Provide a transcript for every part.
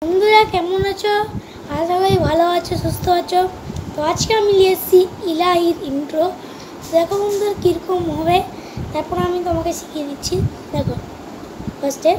বন্ধুরা কেমন আছো? আশা করি ভালো আছো, সুস্থ আছো। তো আজকে আমি নিয়ে এসেছি ইলাহির ইন্ট্রো। দেখো বন্ধুরা কীরকম হবে, তারপর আমি তোমাকে শিখিয়ে দিচ্ছি। দেখো ফার্স্টে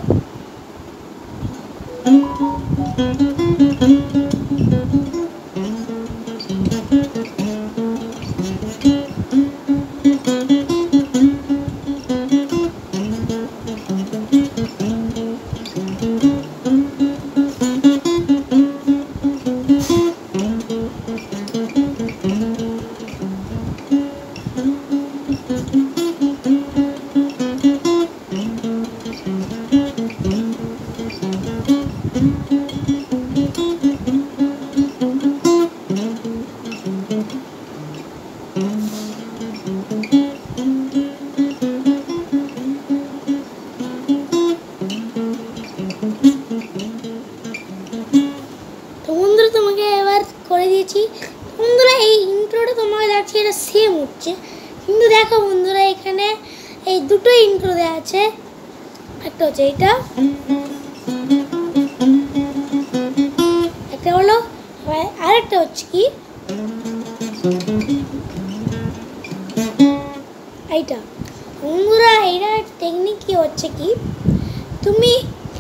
তোমাকে এবার করে দিয়েছি। বন্ধুরা এই ইন্ট্রোটা তোমাকে লাগছে এটা সেম হচ্ছে, কিন্তু দেখো বন্ধুরা এখানে এই দুটো ইন্ট্রো দেওয়া আছে। একটা হচ্ছে এইটা, একটা হলো আরেকটা হচ্ছে কি এইটা। বন্ধুরা এইটা টেকনিক কি হচ্ছে কি, তুমি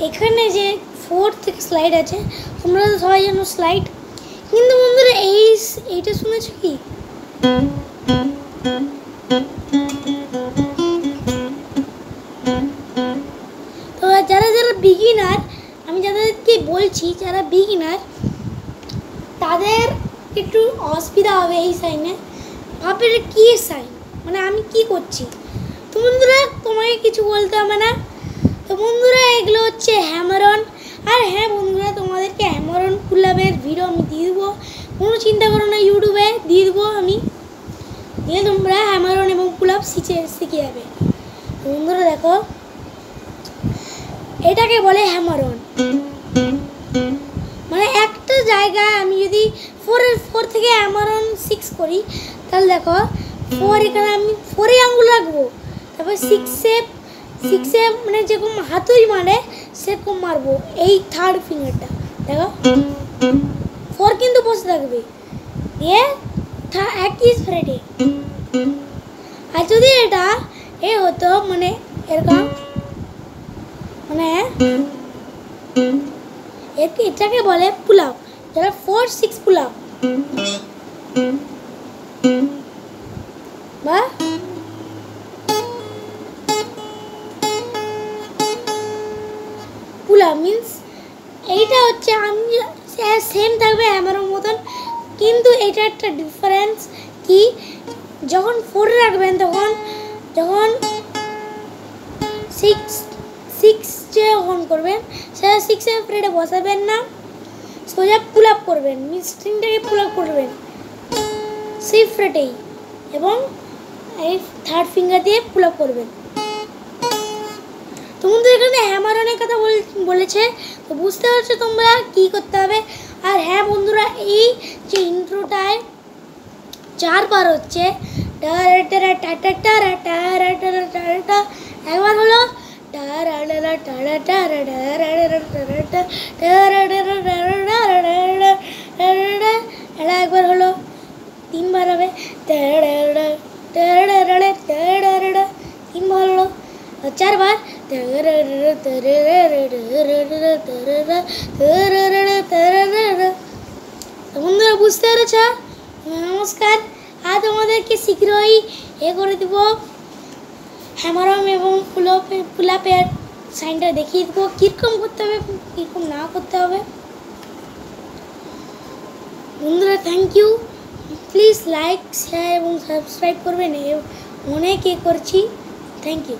এখানে যে 4 থেকে স্লাইড আছে, তোমরা তো সবাই জানো স্লাইড, কিন্তু বন্ধুরা এইটা শুনেছো কি, তো যারা যারা বিগিনার, আমি যাদেরকে বলছি যারা বিগিনার, তাদের একটু অসুবিধা হবে এই সাইনে। ভাববে কি সাইন, মানে আমি কি করছি। তো বন্ধুরা তোমাকে কিছু বলতে হবে না। তো বন্ধুরা এগুলো হচ্ছে হ্যামার অন। আর হ্যাঁ বন্ধুরা, তোমাদেরকে হ্যামার অন পুলআপের ভিডিও আমি দিয়ে দেবো, কোনো চিন্তা করো না, ইউটিউবে দিয়ে দেবো আমি, দিয়ে তোমরা হ্যামার অন এবং পুলআপ শিখে যাবে। বন্ধুরা দেখো এটাকে বলে হ্যামার অন, মানে একটা জায়গায় আমি যদি 4 থেকে হ্যামার অন 6 করি, তাহলে দেখো 4 এখানে আমি 4 আঙুল রাখবো, তারপর 6 মানে যেরকম হাতুড়ি মারে সেরকম মারবো এই থার্ড ফিঙ্গারটা। দেখো 4 কিন্তু বসে থাকবে দিয়ে একই স্প্রেডে। আর যদি এটা হতো মানে এরকম, মানে এটাকে বলে পুলআপ, যারা 4-6 পুলআপ বা পুলআপ মিন্স এইটা হচ্ছে আমি সেম থাকবে হ্যামারের মতন, কিন্তু এটা একটা ডিফারেন্স কি, যখন 4 রাখবেন তখন যখন 6 যে অন করবেন সেটা 6 এর ফ্রেডে বসাবেন না, সোজা পুলআপ করবেন, মিন্স স্ট্রিংটাকে পুলআপ করবেন সেই ফ্রেটেই, এবং এই থার্ড ফিঙ্গার দিয়ে পুলআপ করবেন। তোমাদের এখানে হ্যামার অনের কথা বলেছে, তো বুঝতে পারছো তোমরা কি করতে হবে। আর হ্যাঁ বন্ধুরা, এই যে ইন্ট্রোটায় 4 বার হচ্ছে, একবার হলো একবার হলো 3 বার হবে, 3 বার হলো 4 বার। বন্ধুরা বুঝতে পেরেছ? নমস্কার। আর তোমাদেরকে শীঘ্রই করে দিব হ্যামার অন এবং পুলআপের সাইনটা দেখিয়ে দেবো, কীরকম করতে হবে কীরকম না করতে হবে। বন্ধুরা thank you, please like share এবং সাবস্ক্রাইব করবেন, অনেক করছি। Thank you.